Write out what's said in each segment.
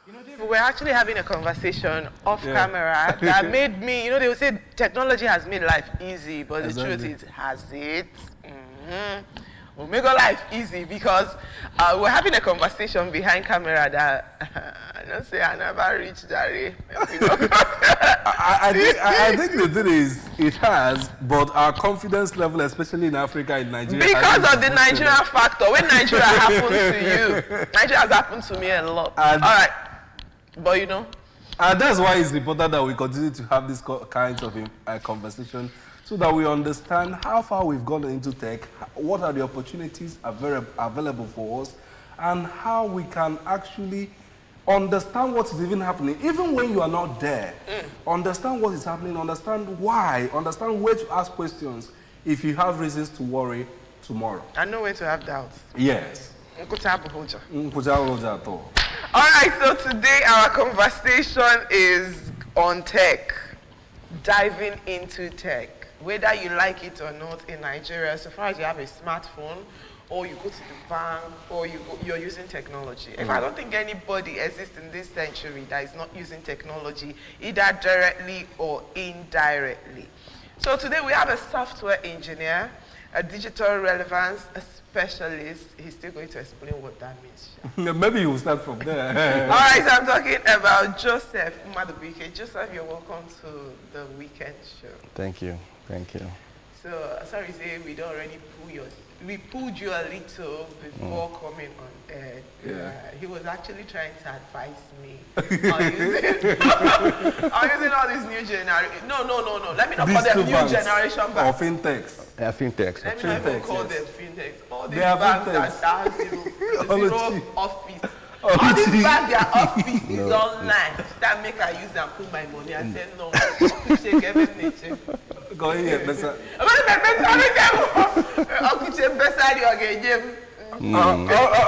We were actually having a conversation off camera that made me, they would say technology has made life easy, but the truth is, has it? Will make our life easy because we're having a conversation behind camera that I don't say I never reached Jari. I think the thing is, it has, but our confidence level, especially in Africa, in Nigeria, because of the Nigerian factor. When Nigeria happened to you, Nigeria has happened to me a lot. All right, but and that's why it's important that we continue to have this kinds of conversation, so that we understand how far we've gone into tech, what are the opportunities available for us, and how we can actually understand what is even happening, even when you are not there. Understand what is happening, understand why, understand where to ask questions if you have reasons to worry tomorrow. I know where to have doubts. Yes. All right, so today our conversation is on tech, diving into tech. Whether you like it or not in Nigeria, so far as you have a smartphone, or you go to the bank, or you're using technology. If I don't think anybody exists in this century that is not using technology, either directly or indirectly. So today we have a software engineer, a digital relevance specialist. He's still going to explain what that means. Maybe you will start from there. All right, so I'm talking about Joseph Madubike. Joseph, you're welcome to the weekend show. Thank you. Thank you. So, sorry to say we don't already we pulled you a little before coming on air. He was actually trying to advise me on using all these new generation. No. Let me not call them new generation banks. Or fintechs. Fintechs. Let me not even call them fintechs. All these banks that have zero office. All these banks, their office is online. That make I use and put my money. I said no. Go ahead, Bessa. All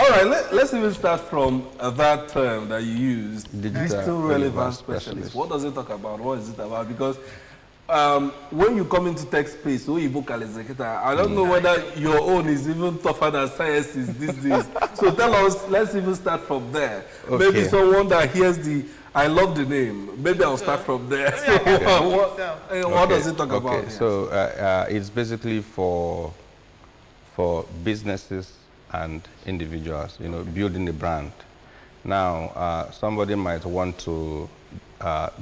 right, let's even start from that term that you used, digital relevance specialist. What does it talk about? What is it about? Because when you come into tech space, I don't know whether your own is even tougher than sciences these days. So tell us, let's even start from there. Okay. Maybe someone that hears I love the name. Maybe I'll start from there. So what does it talk about? So it's basically for businesses and individuals, building a brand. Now, somebody might want to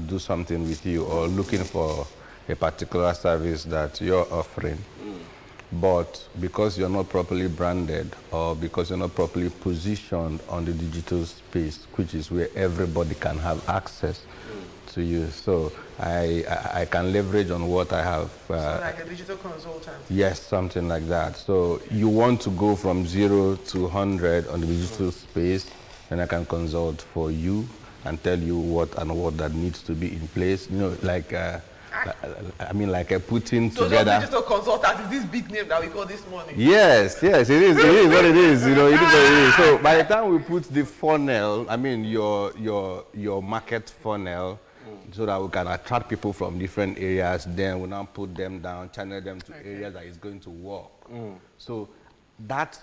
do something with you or looking for a particular service that you're offering. But because you're not properly branded or because you're not properly positioned on the digital space, which is where everybody can have access to you. So I can leverage on what I have. So like a digital consultant? Yes, something like that. So you want to go from 0 to 100 on the digital space, and I can consult for you and tell you what that needs to be in place. Like putting together. So digital consultant is this big name that we call this morning? Yes, it is. It is what it is. It is what it is. So by the time we put the funnel, your market funnel, so that we can attract people from different areas, then we now put them down, channel them to areas that is going to work. So that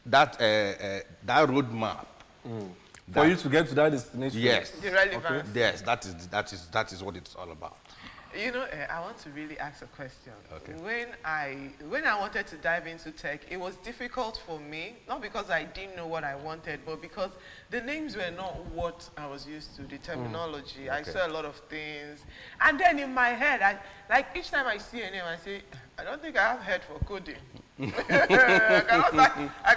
roadmap. For you to get to that destination. Yes. The relevance. Okay. Yes, that is what it's all about. I want to really ask a question. Okay. When I wanted to dive into tech, it was difficult for me, not because I didn't know what I wanted, but because the names were not what I was used to, the terminology. I saw a lot of things. And then in my head, each time I see a name, I say, I don't think I have head for coding. I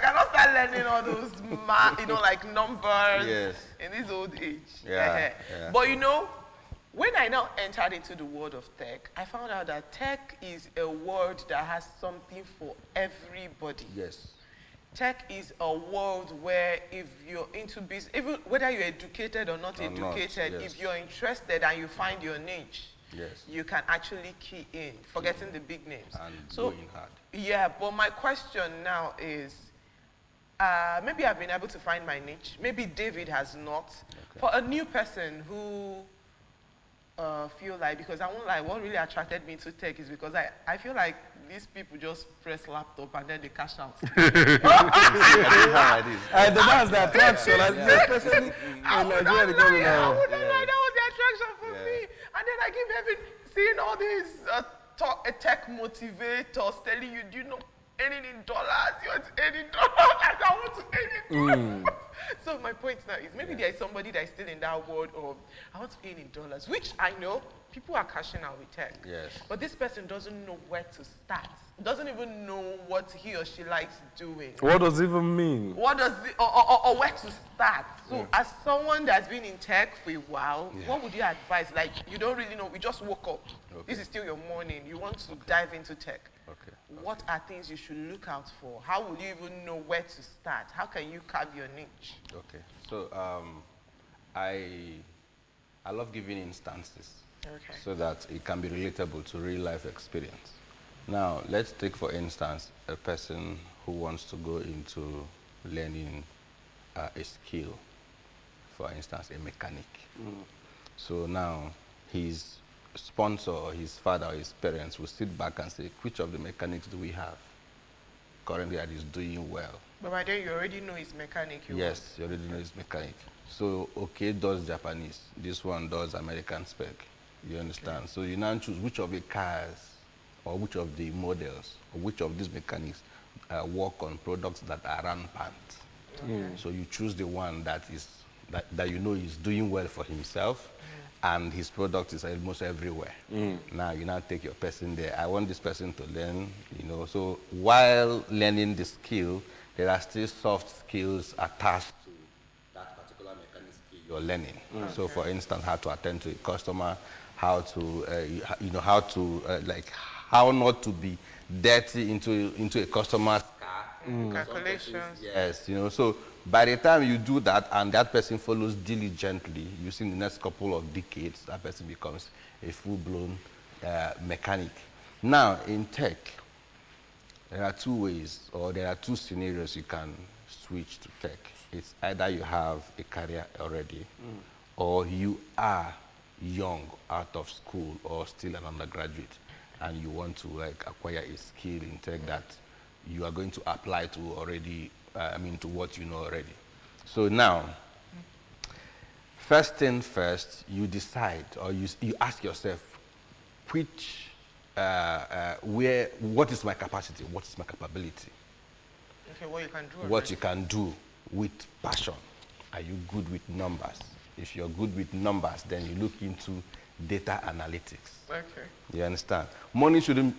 cannot start learning all those, numbers in this old age. Yeah. But when I now entered into the world of tech, I found out that tech is a world that has something for everybody. Yes. Tech is a world where if you're into business, even whether you're educated or not educated, if you're interested and you find your niche, you can actually key in, forgetting the big names. And going hard. Yeah, but my question now is, maybe I've been able to find my niche. Maybe David has not. Okay. For a new person who feel like, because I won't lie, what really attracted me to tech is because I feel like these people just press laptop and then they cash out. How it is. That's the attraction, especially in Nigeria. That was the attraction for me. And then I keep seeing all these tech motivators telling you, do you know, earning in dollars, you want to earn in dollars, and I want to earn in dollars. So my point now is maybe there is somebody that is still in that world of, I want to earn in dollars, which I know people are cashing out with tech. Yes. But this person doesn't know where to start. Doesn't even know what he or she likes doing. What does it even mean? What does it, or where to start? So as someone that's been in tech for a while, what would you advise? Like, you don't really know, we just woke up. This is still your morning. You want to dive into tech. Okay. What are things you should look out for? How will you even know where to start? How can you carve your niche? Okay. So I love giving instances so that it can be relatable to real life experience. Now, let's take, for instance, a person who wants to go into learning a skill, for instance, a mechanic. So now his sponsor or his father or his parents will sit back and say, which of the mechanics do we have currently that is doing well? But by then you already know it's mechanic. Yes, you already know it's mechanic. So, okay, does Japanese. This one does American spec. You understand? So you now choose which of the cars or which of the models or which of these mechanics work on products that are rampant. So you choose the one that you know is doing well for himself, and his product is almost everywhere. Now you now take your person there. I want this person to learn, you know. So while learning the skill, there are still soft skills attached to that particular mechanic skill you're learning. So for instance, how to attend to a customer, how to, how not to be dirty into a customer's car. Calculations. Yes, you know, so by the time you do that and that person follows diligently, you see in the next couple of decades, that person becomes a full-blown mechanic. Now, in tech, there are two ways, or there are two scenarios you can switch to tech. It's either you have a career already, or you are young, out of school, or still an undergraduate, and you want to acquire a skill in tech that you are going to apply to already, to what you know already. So now, first thing first, you decide, or you ask yourself, what is my capacity? What is my capability? Okay, what you can do. What you can do with passion. Are you good with numbers? If you're good with numbers, then you look into data analytics. Okay. You understand? Money shouldn't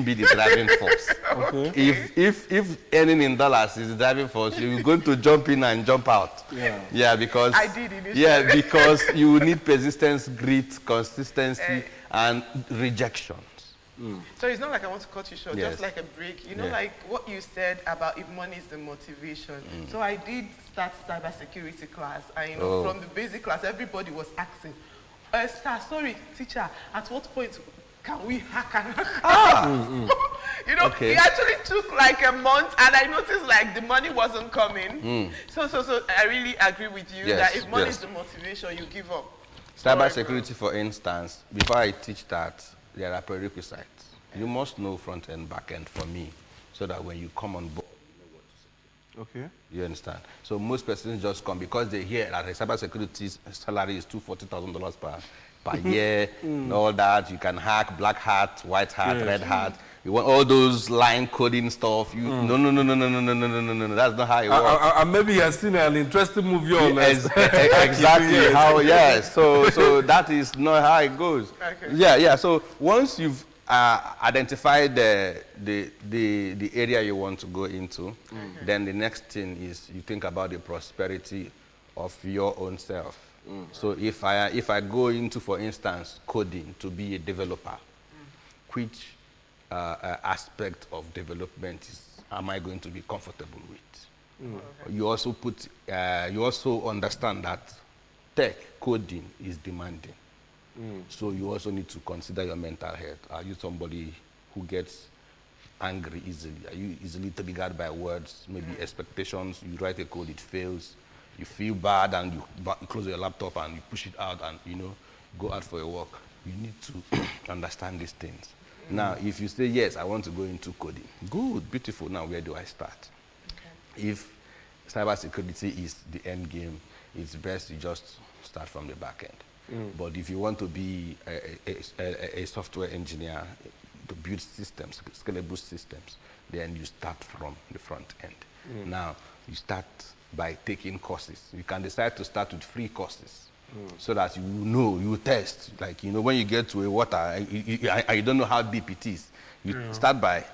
be the driving force. Okay. If earning in dollars is the driving force, you're going to jump in and jump out. Yeah, because I did initially. Yeah, because you need persistence, grit, consistency, and rejections. So it's not like I want to cut you short, Yes. just like a break. You know, like what you said about if money is the motivation. So I did start cybersecurity class, and you know, from the basic class, everybody was asking, sorry, teacher, at what point can we hack and hack? You know, it actually took like a month, and I noticed like the money wasn't coming. So I really agree with you that if money is the motivation, you give up. Cybersecurity, for instance, before I teach that, there are prerequisites. You must know front end, back end for me, so that when you come on board, you know what to say. Okay. You understand? So most persons just come because they hear that the cybersecurity salary is $240,000 per year, and all that. You can hack, black hat, white hat, red hat. You want all those line coding stuff. No. That's not how it works. Maybe you have seen an interesting movie on that. Exactly how, So that is not how it goes. Okay. So once you've identified the area you want to go into, then the next thing is you think about the prosperity of your own self. So if I go into, for instance, coding to be a developer, which aspect of development am I going to be comfortable with? You also understand that tech coding is demanding. So you also need to consider your mental health. Are you somebody who gets angry easily? Are you easily triggered by words, maybe expectations? You write a code, it fails. You feel bad, and you close your laptop and you push it out and go out for a walk. You need to understand these things. Now, if you say, yes, I want to go into coding, good, beautiful. Now, where do I start? If cybersecurity is the end game, it's best you just start from the back end. But if you want to be a software engineer to build systems, scalable systems, then you start from the front end. Now, you start by taking courses. You can decide to start with free courses so that you know, you test. Like, you know, when you get to a water, you don't know how deep it is. You start by,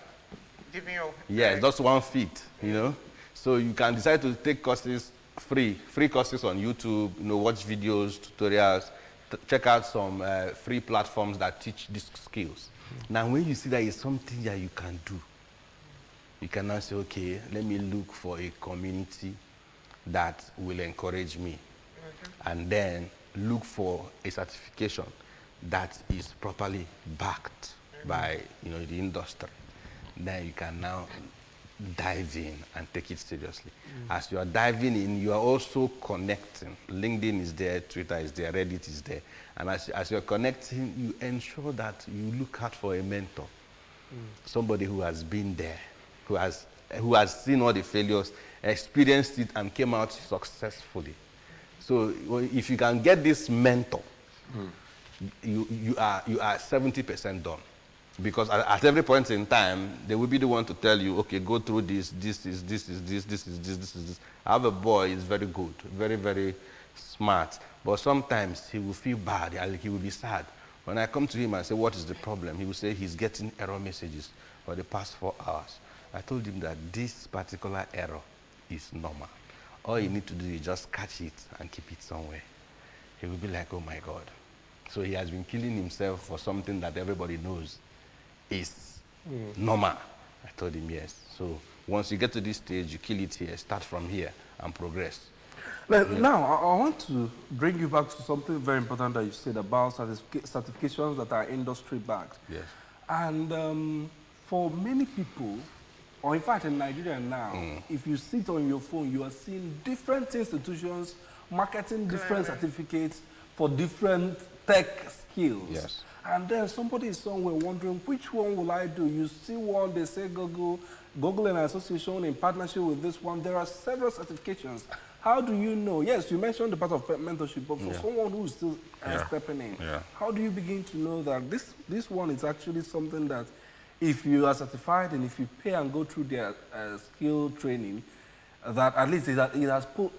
just 1 feet, you know. So you can decide to take courses free courses on YouTube, you know, watch videos, tutorials, check out some free platforms that teach these skills. Now, when you see that it's something that you can do, you can now say, okay, let me look for a community that will encourage me. And then look for a certification that is properly backed by, you know, the industry. Then you can now dive in and take it seriously. As you are diving in, you are also connecting. LinkedIn is there, Twitter is there, Reddit is there. And as you're connecting, you ensure that you look out for a mentor. Somebody who has been there, who has seen all the failures, experienced it, and came out successfully. So if you can get this mentor, you are 70% done. Because at every point in time, they will be the one to tell you, okay, go through this is this. I have a boy, he's very good, very, very smart. But sometimes he will feel bad, he will be sad. When I come to him and say, what is the problem? He will say he's getting error messages for the past 4 hours. I told him that this particular error is normal. All you need to do is just catch it and keep it somewhere. He will be like, oh my God. So he has been killing himself for something that everybody knows is normal. I told him yes. So once you get to this stage, you kill it here, start from here and progress. Now, I want to bring you back to something very important that you said about certifications that are industry-backed. Yes. And for many people, or in fact in Nigeria now, if you sit on your phone, you are seeing different institutions marketing different certificates for different tech skills. Yes. And then somebody is somewhere wondering, which one will I do? You see one, they say Google and association in partnership with this one. There are several certifications. How do you know? Yes, you mentioned the part of mentorship, but for someone who is still stepping in, how do you begin to know that this one is actually something that if you are certified and if you pay and go through their skill training, that at least it will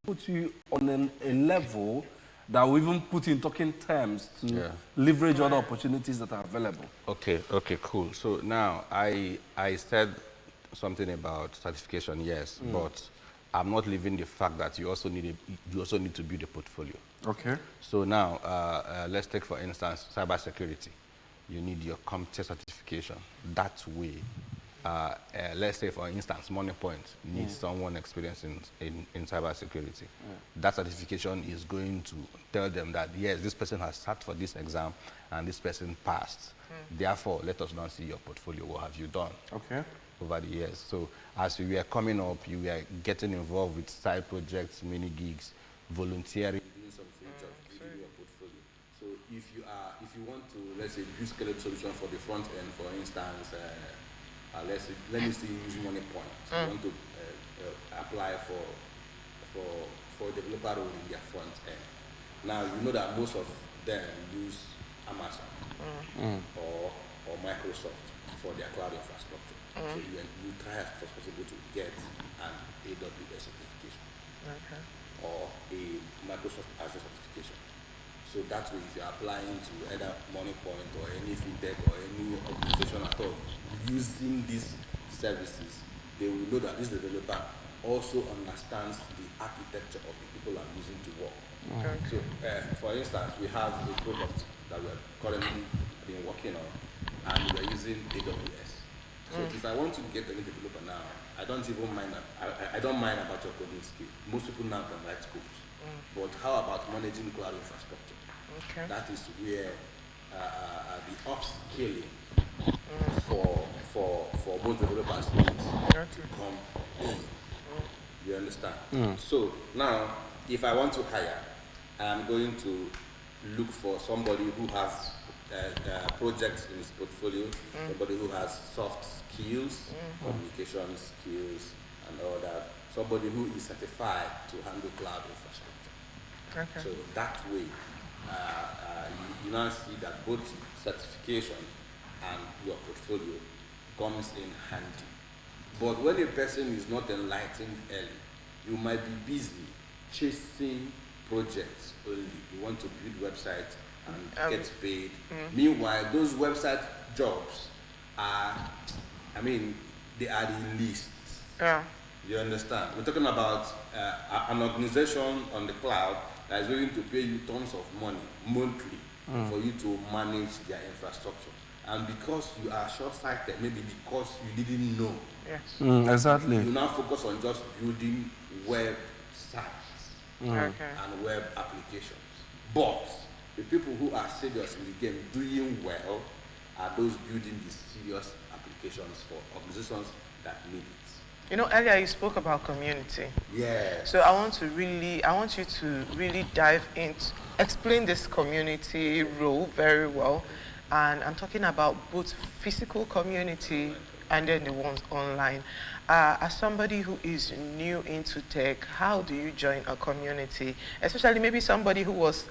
put you on a level that will even put in talking terms to leverage other opportunities that are available. Okay, cool. So now I said something about certification, yes, but I'm not leaving the fact that you also need to build a portfolio. Okay. So now let's take for instance cybersecurity. You need your CompTIA certification. That way, let's say for instance, MoneyPoint needs someone experienced in cybersecurity. That certification is going to tell them that yes, this person has sat for this exam and this person passed. Therefore, let us now see your portfolio. What have you done? Okay. Over the years. So as you were coming up, you were getting involved with side projects, mini gigs, volunteering, doing some free jobs, building your portfolio. So if you want to, let's say, build scalable solution for the front end, for instance, let me say use MoneyPoint. You want to apply for developer role in their front end. Now you know that most of them use Amazon or Microsoft for their cloud infrastructure. So you try as much as possible to get an AWS certification or a Microsoft Azure certification. So that way, if you're applying to either MoneyPoint or any fintech or any organization at all, using these services, they will know that this developer also understands the architecture of the people I'm using to work. So, for instance, we have a product that we're currently been working on, and we're using AWS. So if I want to get any developer now, I don't mind about your coding skill. Most people now can write codes. But how about managing cloud infrastructure? That is where the upscaling for both developers needs to come in. You understand? So now, if I want to hire, I'm going to look for somebody who has projects in his portfolio, somebody who has soft skills, communication skills, and all that, somebody who is certified to handle cloud infrastructure. Okay. So that way, you now see that both certification and your portfolio comes in handy. But when a person is not enlightened early, you might be busy chasing projects only. You want to build websites and get paid. Meanwhile, those website jobs are, they are the least. Yeah. You understand? We're talking about an organization on the cloud that is willing to pay you tons of money monthly for you to manage their infrastructure. And because you are short-sighted, maybe because you didn't know, Yes. Exactly. you now focus on just building websites and web applications. But the people who are serious in the game, doing well, are those building the serious applications for organizations that need it. You know, earlier you spoke about community. Yeah. So I want you to really dive into, explain this community role very well. And I'm talking about both physical community and then the ones online. As somebody who is new into tech, how do you join a community? Especially maybe somebody who was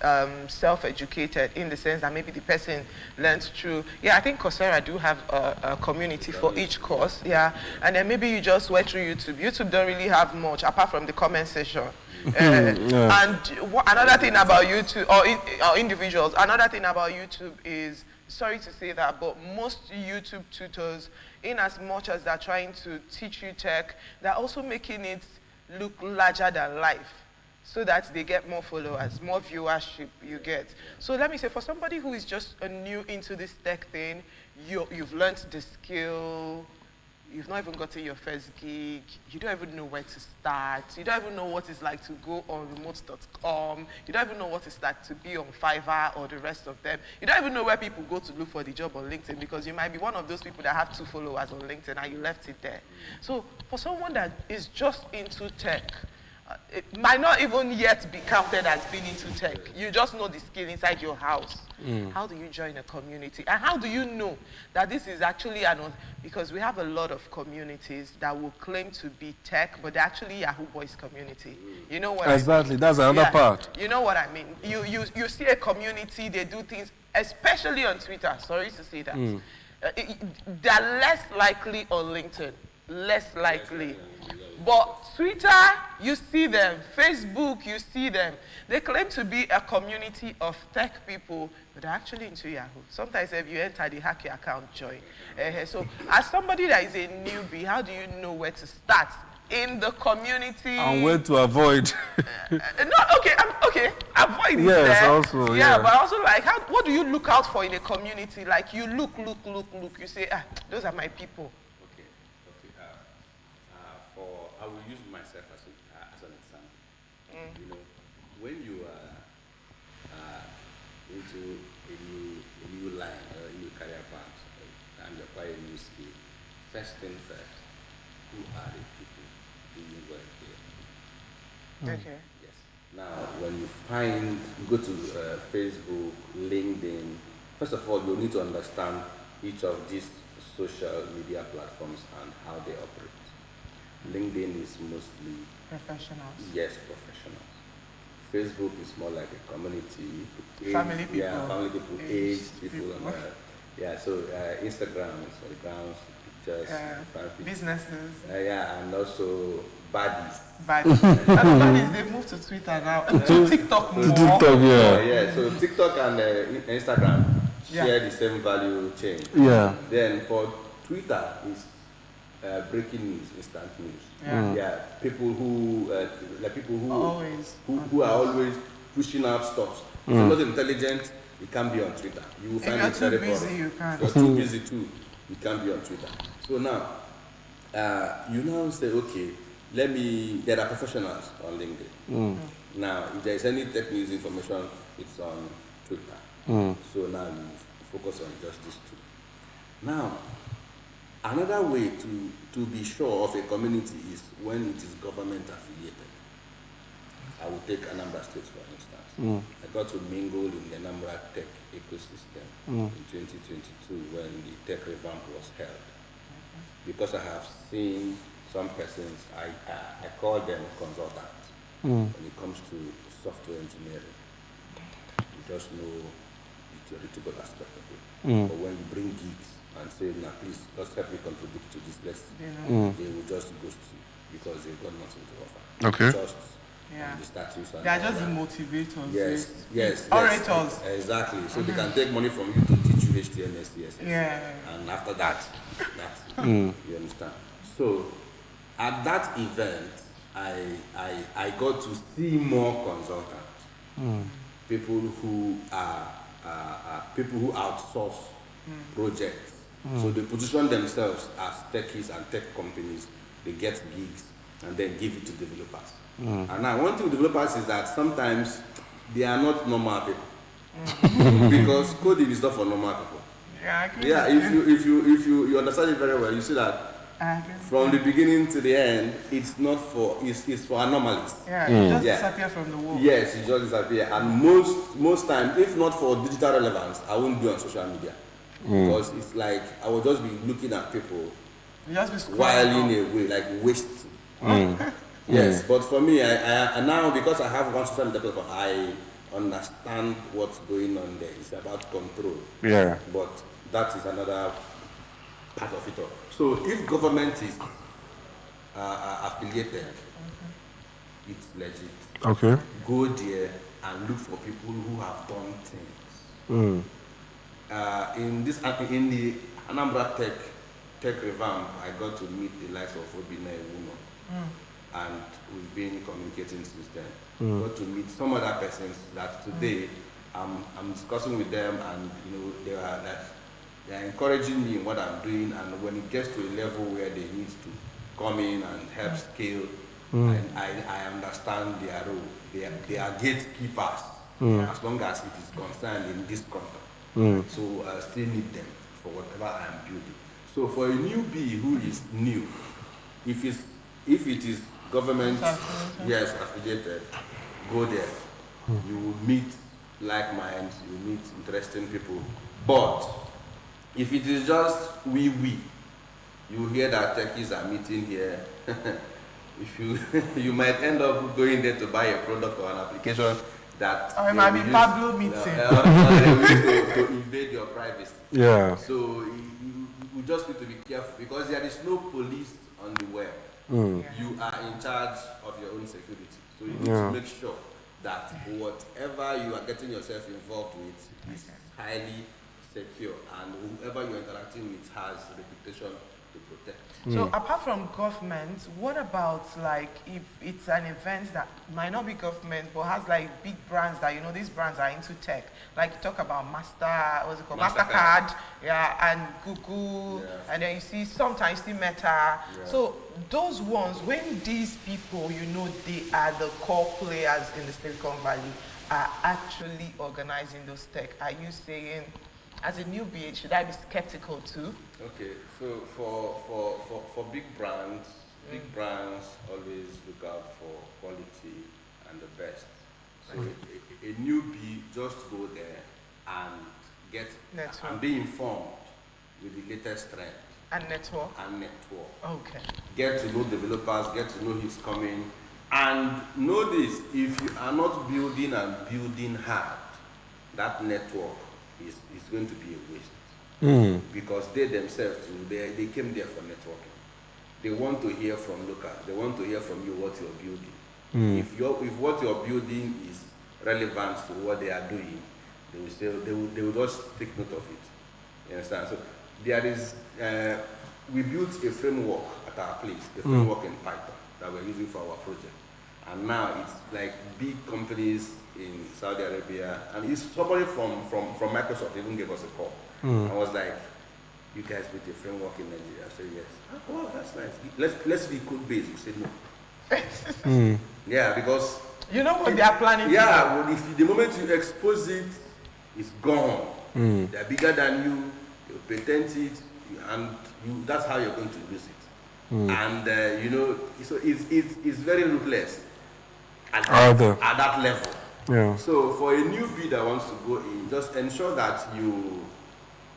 self-educated, in the sense that maybe the person learned through, I think Coursera do have a community for each course, and then maybe you just went through YouTube. YouTube don't really have much apart from the comment section. And another thing about YouTube, or individuals, another thing about YouTube is, sorry to say that, but most YouTube tutors, in as much as they're trying to teach you tech, they're also making it look larger than life so that they get more followers, more viewership you get. So let me say, for somebody who is just new into this tech thing, you've learned the skill, you've not even gotten your first gig, you don't even know where to start, you don't even know what it's like to go on remote.com, you don't even know what it's like to be on Fiverr or the rest of them. You don't even know where people go to look for the job on LinkedIn, because you might be one of those people that have 2 followers on LinkedIn and you left it there. So for someone that is just into tech, it might not even yet be counted as being into tech. You just know the skill inside your house. How do you join a community? And how do you know that this is actually because we have a lot of communities that will claim to be tech, but they're actually Yahoo Boys community. You know what Exactly, I mean? that's another part. You know what I mean? You see a community, they do things, especially on Twitter, sorry to say that. They're less likely on LinkedIn, less likely. But Twitter, you see them. Facebook, you see them. They claim to be a community of tech people, but they're actually into Yahoo. Sometimes if you enter the hack your account, join. So as somebody that is a newbie, how do you know where to start in the community? And where to avoid. Okay, avoid it. Yes, there. also, But also, like, what do you look out for in a community? Like, you look. You say, those are my people. I will use myself as an example. You know, when you are into a new line or a new career path and you acquire a new skill, first thing first, who are the people doing well here? Okay. Yes. Now, when you go to Facebook, LinkedIn, first of all, you need to understand each of these social media platforms and how they operate. LinkedIn is mostly professionals. Yes, professionals. Facebook is more like a community. Family people. Yeah, family people, aged people. So Instagram is for the grounds, pictures, businesses. And also baddies. Baddies, they've moved to Twitter now. To TikTok more. So TikTok and Instagram share the same value chain. Yeah. Then for Twitter is breaking news, instant news. People who are always pushing out stuff. If you're not intelligent, you can't be on Twitter. You will find it very boring. If you're too busy too, you can't be on Twitter. So now, you now say, okay, there are professionals on LinkedIn. Now, if there is any tech news information, it's on Twitter. So now you focus on just these two. Now, another way to be sure of a community is when it is government affiliated. I will take Anambra State for instance. I got to mingle in the Anambra tech ecosystem in 2022 when the tech revamp was held. Because I have seen some persons, I call them consultants when it comes to software engineering. You just know the theoretical aspect of it. But when you bring geeks and say, now please, let's help me contribute to this, they will just ghost you because they've got nothing to offer. Okay. Just the status and They are just the that. motivators. Yes. Orators. Exactly. So they can take money from you to teach you HTML, CSS. Yeah. And after that, you understand. So at that event, I got to see more consultants, people who are people who outsource projects. So they position themselves as techies and tech companies. They get gigs and then give it to developers. And now one thing with developers is that sometimes they are not normal people because coding is not for normal people. Yeah, if you understand it very well, you see that from the beginning to the end, it's not for it's for anomalies. Yeah, it just disappear from the world. Yes, it just disappear. And most times, if not for digital relevance, I won't do on social media because it's like I will just be looking at people whiling away, like wasting. Yes, but for me, I now because I have one social media platform, I understand what's going on there. It's about control. Yeah. But that is another part of it all. So if government is affiliated, it's legit. Okay. Go there and look for people who have done things. In the Anambra tech revamp, I got to meet the likes of Obina Ewuno, and we've been communicating since then. Got to meet some other persons that today I'm discussing with them, and they are encouraging me in what I'm doing, and when it gets to a level where they need to come in and help scale, and I understand their role. They are gatekeepers as long as it is concerned in this context. So I still need them for whatever I'm building. So for a newbie who is new, if it is government, yes, affiliated, go there. You will meet like minds, you will meet interesting people. But if it is just we, you hear that techies are meeting here. If you might end up going there to buy a product or an application that or it might be Pablo meeting. To invade your privacy. Yeah. So you just need to be careful because there is no police on the web. You are in charge of your own security. So you need to make sure that whatever you are getting yourself involved with is highly secure, and whoever you're interacting with has a reputation to protect. So apart from government, what about like if it's an event that might not be government but has like big brands that these brands are into tech, like you talk about MasterCard, and Google, and then you see sometimes the Meta. So those ones, when these people they are the core players in the Silicon Valley, are actually organizing those tech, are you saying, as a newbie, should I be skeptical too? Okay, so for big brands always look out for quality and the best. So a newbie just go there and get and be informed with the latest trend. And network. Okay. Get to know developers, get to know who's coming, and know this: if you are not building hard, that network is going to be a waste. Because they themselves too, they came there for networking. They want to hear from locals. They want to hear from you what you're building. If what you're building is relevant to what they are doing, they will just take note of it. You understand? So there is we built a framework at our place, a framework in Python that we're using for our project. And now it's like big companies in Saudi Arabia, and it's somebody from Microsoft even gave us a call. I was like, you guys built a framework in Nigeria? I said, yes. Oh, that's nice. Let's be code based. We said no. Yeah, because you know what they are planning. Yeah, well, if the moment you expose it, it's gone. They're bigger than you. You patent it, and that's how you're going to lose it. And so it's very ruthless. at Either. that level. Yeah. So for a newbie that wants to go in, just ensure that you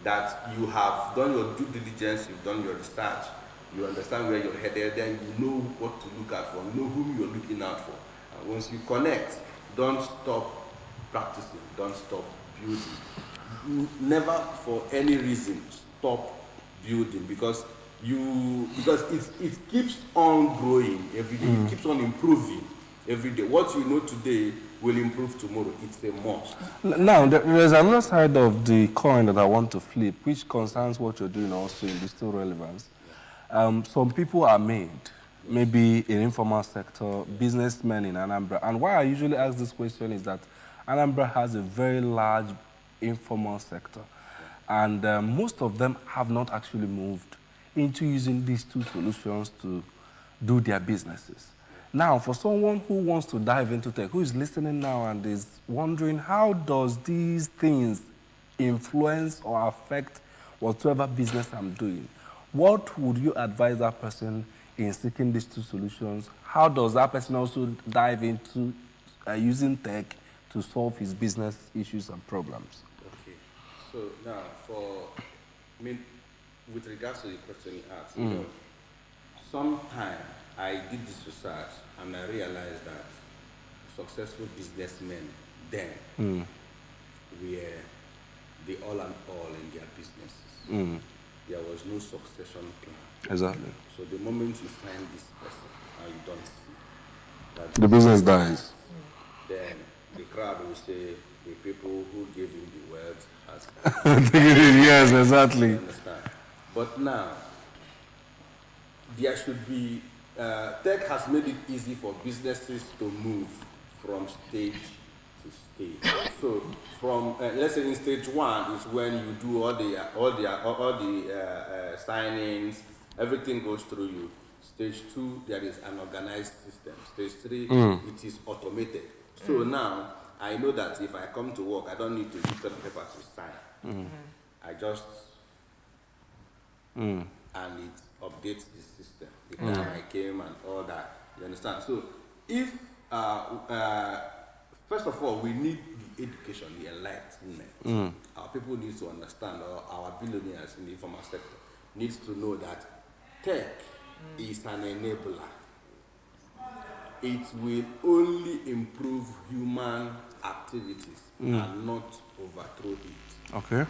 have done your due diligence, you've done your research, you understand where you're headed, then you know what to look out for, you know whom you're looking out for. And once you connect, don't stop practicing, don't stop building. Never for any reason stop building, because it keeps on growing every day, it keeps on improving every day. What you know today will improve tomorrow. It's a must. Now, there's another side of the coin that I want to flip, which concerns what you're doing also in digital relevance. Some people are made, maybe in informal sector, businessmen in Anambra. And why I usually ask this question is that Anambra has a very large informal sector. And most of them have not actually moved into using these two solutions to do their businesses. Now, for someone who wants to dive into tech, who is listening now and is wondering how does these things influence or affect whatever business I'm doing, what would you advise that person in seeking these two solutions? How does that person also dive into using tech to solve his business issues and problems? Okay. So now, with regards to the question you asked, sometime I did this research and I realized that successful businessmen then were the all and all in their businesses. There was no succession plan. Exactly. So the moment you find this person and you don't see that The business dies. then the crowd will say the people who gave him the wealth has Yes, exactly. You understand? But now there should be tech has made it easy for businesses to move from stage to stage. So from let's say in stage one is when you do all the signings, everything goes through you. Stage two, there is an organized system. Stage three, it is automated. So now I know that if I come to work, I don't need to use pen and paper to sign. I just and it updates the system. The time I came and all that. You understand? So if first of all, we need the education, the enlightenment. Our people need to understand, or our billionaires in the informal sector needs to know that tech is an enabler. It will only improve human activities and not overthrow it. Okay.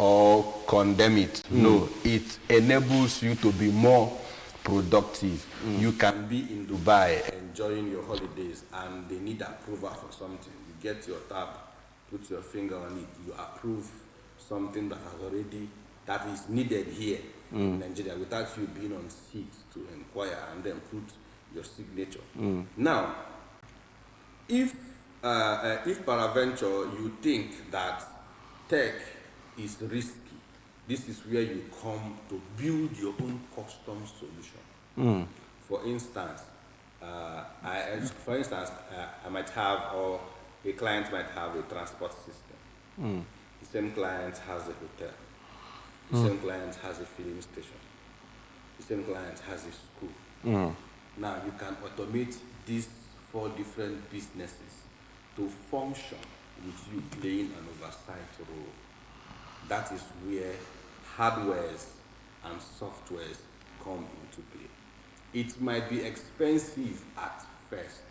Or condemn it. No, it enables you to be more productive. You can be in Dubai enjoying your holidays and they need approval for something. You get your tab, put your finger on it, you approve something that is needed here in Nigeria without you being on seat to inquire and then put your signature. Now, if peradventure you think that tech is risky, this is where you come to build your own custom solution. For instance, I might have, or a client might have a transport system. The same client has a hotel. The same client has a filling station. The same client has a school. Now you can automate these 4 different businesses to function with you playing an oversight role. That is where hardwares and softwares come into play. It might be expensive at first,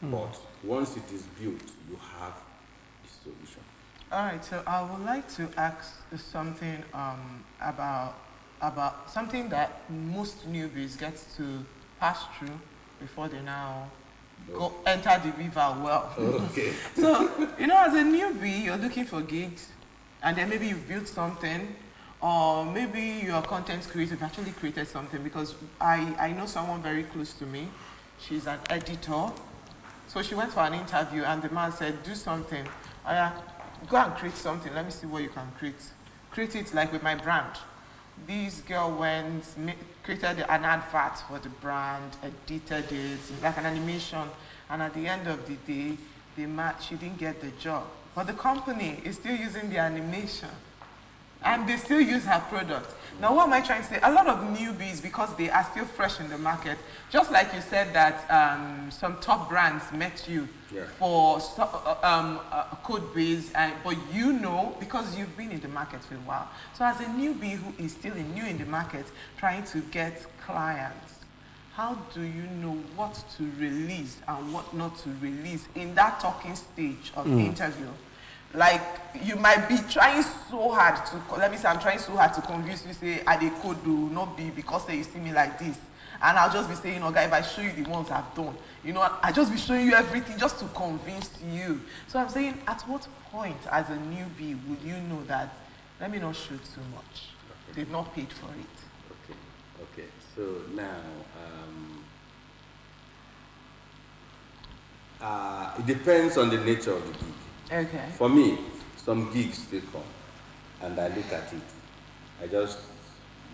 but once it is built, you have the solution. All right, so I would like to ask something about something that most newbies get to pass through before they now go enter the river well. Okay. So, as a newbie, you're looking for gigs, and then maybe you've built something, or maybe you're a content creator, you've actually created something, because I know someone very close to me. She's an editor. So she went for an interview, and the man said, do something. Go and create something. Let me see what you can create. Create it like with my brand. This girl went, created an advert for the brand, edited it, like an animation. And at the end of the day, she didn't get the job. But the company is still using the animation And they still use her product. Now, what am I trying to say? A lot of newbies, because they are still fresh in the market, just like you said that some top brands met you for code base, but you know, because you've been in the market for a while. So as a newbie who is still new in the market, trying to get clients, how do you know what to release and what not to release in that talking stage of the interview? Like, you might be trying so hard to, let me say I'm trying so hard to convince you, say, I dey code do not be because say you see me like this. And I'll just be saying, you know, guy, if I show you the ones I've done, you know, I just be showing you everything just to convince you. So I'm saying, at what point as a newbie would you know that, let me not shoot too much. They've not paid for it. Okay. So now, it depends on the nature of the gig. Okay. For me, some gigs they come, and I look at it. I just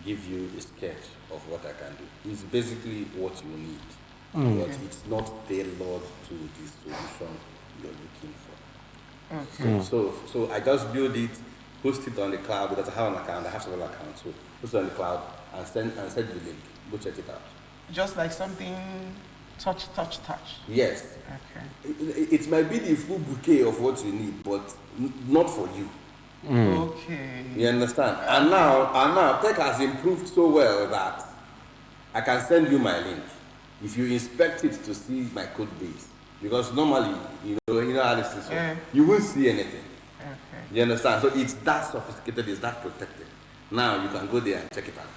give you a sketch of what I can do. It's basically what you need, but it's not tailored to the solution you're looking for. So I just build it, post it on the cloud because I have an account. I have several accounts, so post it on the cloud and send the link. Go check it out. Just like something touch. Yes. Okay. It might be the full bouquet of what you need, but not for you. Okay. You understand? And now tech has improved so well that I can send you my link. If you inspect it to see my code base, because normally, you know how this is, you won't see anything. Okay. You understand? So it's that sophisticated, it's that protected. Now you can go there and check it out.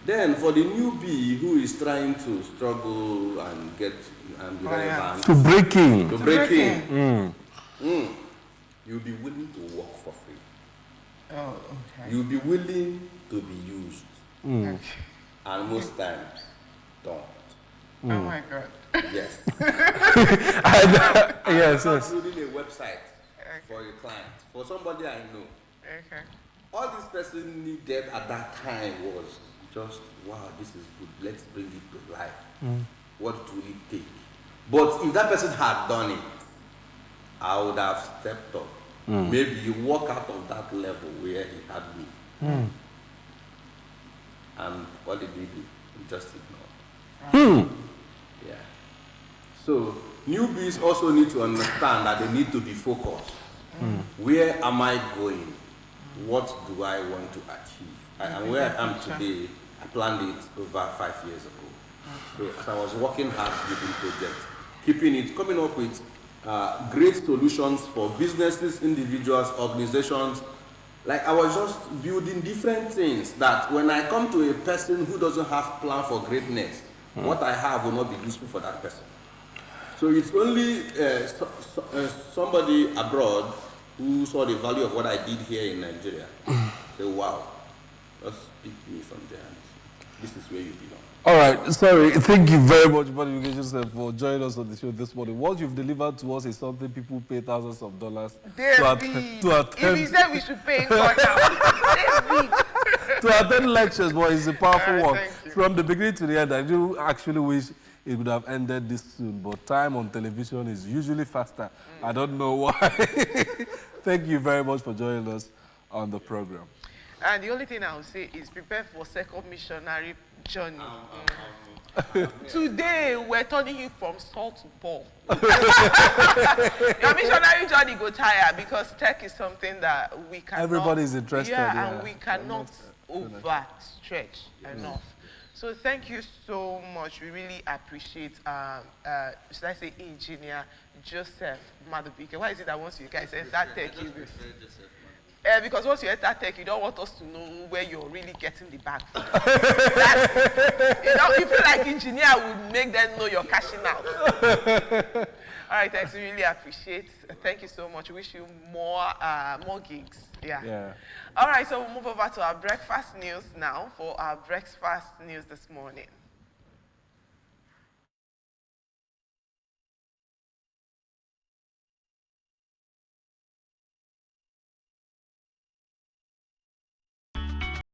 Then for the newbie who is trying to struggle and get and be relevant, to break in, you'll be willing to work for free. Oh, okay. You'll be willing to be used. Okay. And most times, don't. Oh my God. Yes. Yes. Building a website for a client, for somebody I know. Okay. All this person needed at that time was just, wow, this is good. Let's bring it to life. What will it take? But if that person had done it, I would have stepped up. Maybe you walk out of that level where he had me. And what did we do? We just ignored. Yeah. So newbies also need to understand that they need to be focused. Where am I going? What do I want to achieve? And where I am today, I planned it over 5 years ago. So as I was working hard building projects, coming up with great solutions for businesses, individuals, organizations. Like I was just building different things that when I come to a person who doesn't have plan for greatness, what I have will not be useful for that person. So it's only somebody abroad who saw the value of what I did here in Nigeria. Say, wow, just pick me from there. This is where you belong. All right, sorry. Thank you very much, Bonification, for joining us on the show this morning. What you've delivered to us is something people pay thousands of dollars to attempt. If he said we should pay for to attend lectures, but it's a powerful one. You. From the beginning to the end, I do actually wish it would have ended this soon, but time on television is usually faster. I don't know why. Thank you very much for joining us on the program. And the only thing I will say is prepare for second missionary journey. Today, we're turning you from Saul to Paul. Your missionary journey go tire because tech is something that we cannot... Everybody is interested. Yeah, and we cannot overstretch enough. So thank you so much. We really appreciate, should I say, Engineer Joseph Madubike. Why is it that once you guys enter tech, you... because once you enter tech, you don't want us to know where you're really getting the bag from. You feel like engineer would make them know you're cashing out. All right, thanks. We really appreciate. Thank you so much. We wish you more gigs. Yeah. All right, so we'll move over to our breakfast news now for our breakfast news this morning.